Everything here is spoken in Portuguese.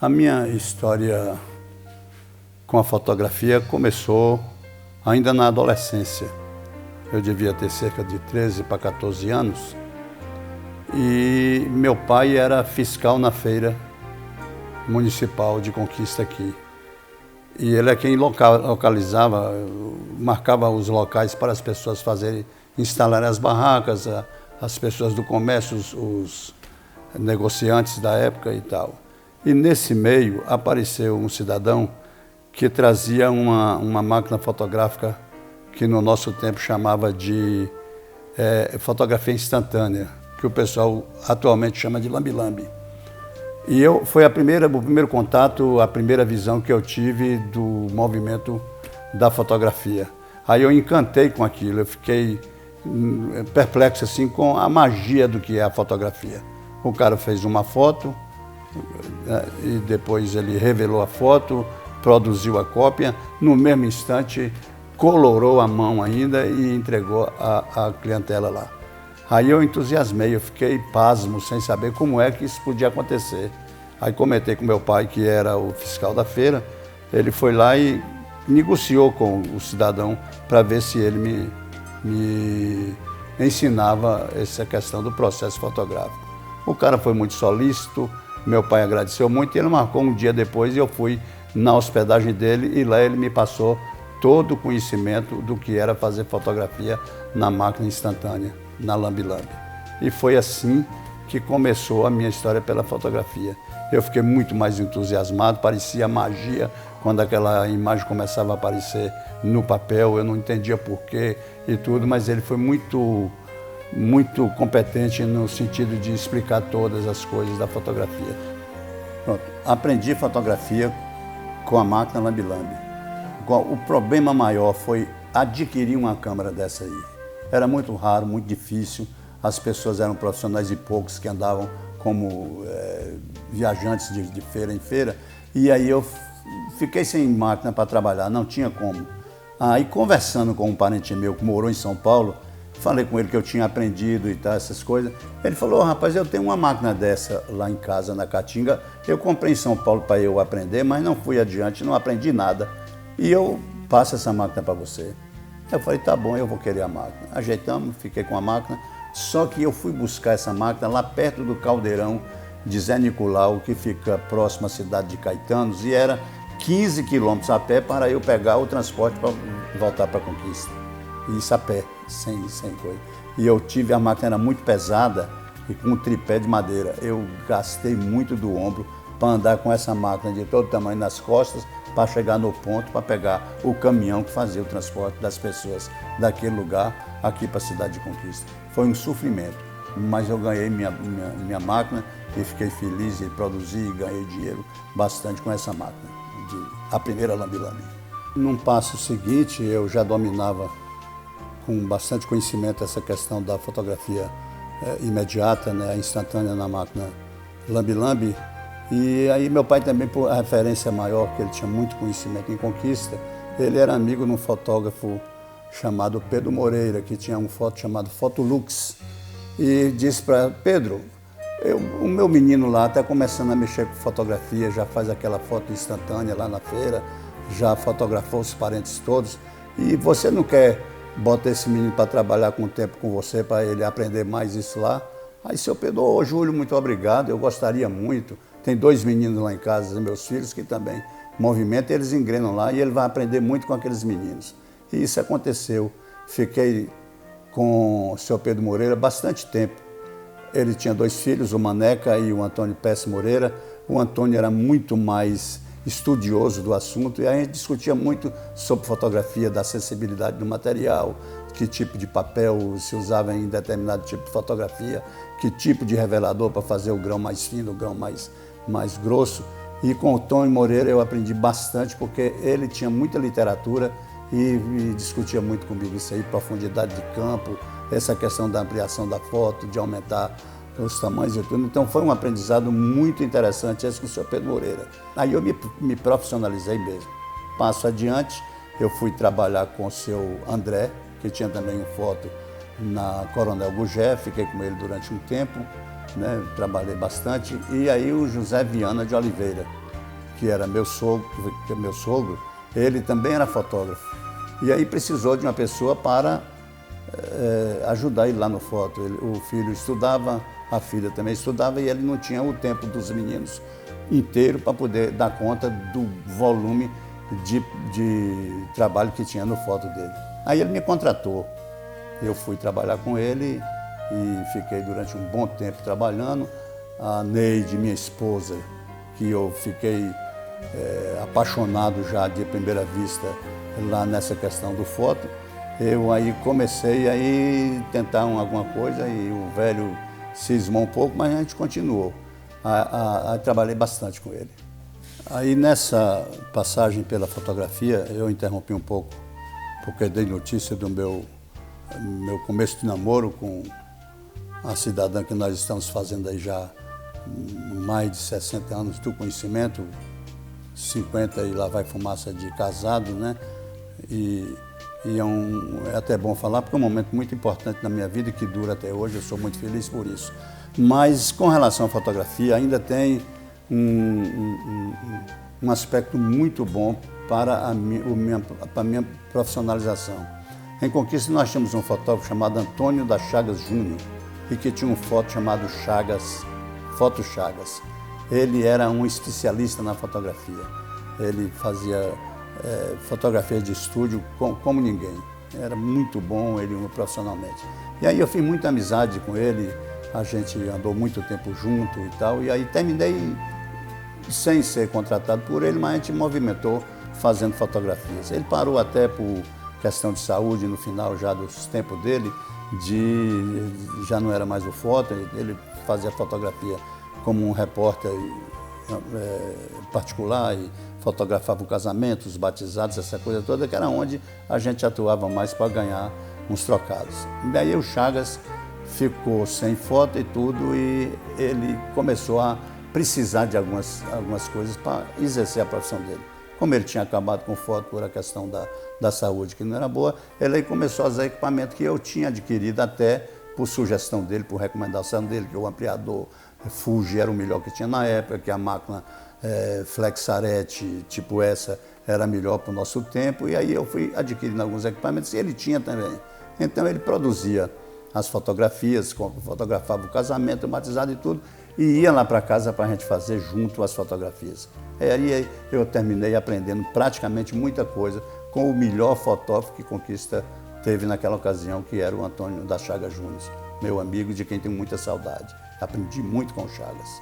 A minha história com a fotografia começou ainda na adolescência. Eu devia ter cerca de 13 para 14 anos e meu pai era fiscal na feira municipal de Conquista aqui. E ele é quem localizava, marcava os locais para as pessoas instalarem as barracas, as pessoas do comércio, os negociantes da época e tal. E nesse meio apareceu um cidadão que trazia uma máquina fotográfica que no nosso tempo chamava de fotografia instantânea, que o pessoal atualmente chama de lambi-lambi. E foi o primeiro contato, a primeira visão que eu tive do movimento da fotografia. Aí eu encantei com aquilo, eu fiquei perplexo assim com a magia do que é a fotografia. O cara fez uma foto, e depois ele revelou a foto, produziu a cópia, no mesmo instante colorou a mão ainda e entregou a clientela lá. Aí eu entusiasmei, eu fiquei pasmo, sem saber como é que isso podia acontecer. Aí comentei com meu pai, que era o fiscal da feira, ele foi lá e negociou com o cidadão para ver se ele me ensinava essa questão do processo fotográfico. O cara foi muito solícito, meu pai agradeceu muito e ele marcou um dia depois e eu fui na hospedagem dele e lá ele me passou todo o conhecimento do que era fazer fotografia na máquina instantânea, na lambi-lambi. E foi assim que começou a minha história pela fotografia. Eu fiquei muito mais entusiasmado, parecia magia quando aquela imagem começava a aparecer no papel, eu não entendia porquê e tudo, mas ele foi muito competente no sentido de explicar todas as coisas da fotografia. Pronto, aprendi fotografia com a máquina lambi-lambi. O problema maior foi adquirir uma câmera dessa aí. Era muito raro, muito difícil, as pessoas eram profissionais e poucos que andavam como viajantes de feira em feira, e aí eu fiquei sem máquina para trabalhar, não tinha como. Aí conversando com um parente meu que morou em São Paulo, falei com ele que eu tinha aprendido e tal, essas coisas. Ele falou, rapaz, eu tenho uma máquina dessa lá em casa, na Caatinga. Eu comprei em São Paulo para eu aprender, mas não fui adiante, não aprendi nada. E eu passo essa máquina para você. Eu falei, tá bom, eu vou querer a máquina. Ajeitamos, fiquei com a máquina. Só que eu fui buscar essa máquina lá perto do Caldeirão de Zé Nicolau, que fica próximo à cidade de Caetanos, e era 15 quilômetros a pé para eu pegar o transporte para voltar para Conquista. Isso a pé, sem coisa. E eu tive, a máquina era muito pesada e com um tripé de madeira. Eu gastei muito do ombro para andar com essa máquina de todo tamanho nas costas para chegar no ponto, para pegar o caminhão que fazia o transporte das pessoas daquele lugar aqui para a cidade de Conquista. Foi um sofrimento, mas eu ganhei minha máquina e fiquei feliz e produzi e ganhei dinheiro bastante com essa máquina, a primeira lambi-lambi. Num passo seguinte, eu já dominava com bastante conhecimento essa questão da fotografia imediata, né, instantânea na máquina lambi-lambi. E aí meu pai também, por referência maior, que ele tinha muito conhecimento em Conquista, ele era amigo de um fotógrafo chamado Pedro Moreira, que tinha um foto chamado Fotolux, e disse para Pedro, o meu menino lá está começando a mexer com fotografia, já faz aquela foto instantânea lá na feira, já fotografou os parentes todos, e você não quer botar esse menino para trabalhar com o tempo com você, para ele aprender mais isso lá? Aí seu Pedro, ô Júlio, muito obrigado, eu gostaria muito. Tem 2 meninos lá em casa, meus filhos, que também movimentam, eles engrenam lá e ele vai aprender muito com aqueles meninos. E isso aconteceu. Fiquei com o seu Pedro Moreira bastante tempo. Ele tinha 2 filhos, o Maneca e o Antônio Pesce Moreira. O Antônio era muito mais estudioso do assunto e a gente discutia muito sobre fotografia, da acessibilidade do material, que tipo de papel se usava em determinado tipo de fotografia, que tipo de revelador para fazer o grão mais fino, o grão mais grosso. E com o Tony Moreira eu aprendi bastante, porque ele tinha muita literatura e discutia muito comigo isso aí, profundidade de campo, essa questão da ampliação da foto, de aumentar os tamanhos e tudo. Então foi um aprendizado muito interessante esse com o senhor Pedro Moreira. Aí eu me profissionalizei mesmo. Passo adiante, eu fui trabalhar com o seu André, que tinha também foto na Coronel Gugé, fiquei com ele durante um tempo, né, trabalhei bastante. E aí o José Viana de Oliveira, que era meu sogro, ele também era fotógrafo. E aí precisou de uma pessoa para ajudar ele lá no foto. O filho estudava, a filha também estudava, e ele não tinha o tempo dos meninos inteiro para poder dar conta do volume de trabalho que tinha no foto dele. Aí ele me contratou. Eu fui trabalhar com ele e fiquei durante um bom tempo trabalhando. A Neide, minha esposa, que eu fiquei apaixonado já de primeira vista lá nessa questão do foto, eu aí comecei a tentar alguma coisa e o velho cismou um pouco, mas a gente continuou. Trabalhei bastante com ele. Aí nessa passagem pela fotografia, eu interrompi um pouco, porque dei notícia do meu começo de namoro com a cidadã que nós estamos fazendo aí já mais de 60 anos do conhecimento, 50 e lá vai fumaça de casado, né? E é até bom falar, porque é um momento muito importante na minha vida que dura até hoje, eu sou muito feliz por isso. Mas com relação à fotografia, ainda tem um aspecto muito bom para a minha profissionalização. Em Conquista nós tínhamos um fotógrafo chamado Antônio da Chagas Júnior e que tinha um foto chamado Foto Chagas. Ele era um especialista na fotografia. Ele fazia fotografia de estúdio como ninguém. Era muito bom ele profissionalmente. E aí eu fiz muita amizade com ele, a gente andou muito tempo junto e tal, e aí terminei sem ser contratado por ele, mas a gente movimentou fazendo fotografias. Ele parou até por questão de saúde no final já dos tempos dele, já não era mais o foto, ele fazia fotografia como um repórter particular e fotografava o casamento, os batizados, essa coisa toda, que era onde a gente atuava mais para ganhar uns trocados. E daí o Chagas ficou sem foto e tudo, e ele começou a precisar de algumas coisas para exercer a profissão dele. Como ele tinha acabado com foto por a questão da saúde, que não era boa, ele aí começou a usar equipamento que eu tinha adquirido até por sugestão dele, por recomendação dele, que o ampliador Fuji era o melhor que tinha na época, que a máquina Flexarete, tipo essa, era melhor para o nosso tempo, e aí eu fui adquirindo alguns equipamentos, e ele tinha também. Então ele produzia as fotografias, fotografava o casamento, o batizado e tudo, e ia lá para casa para a gente fazer junto as fotografias. E aí eu terminei aprendendo praticamente muita coisa com o melhor fotógrafo que Conquista teve naquela ocasião, que era o Antônio da Chagas Júnior, meu amigo, de quem tenho muita saudade. Aprendi muito com o Chagas.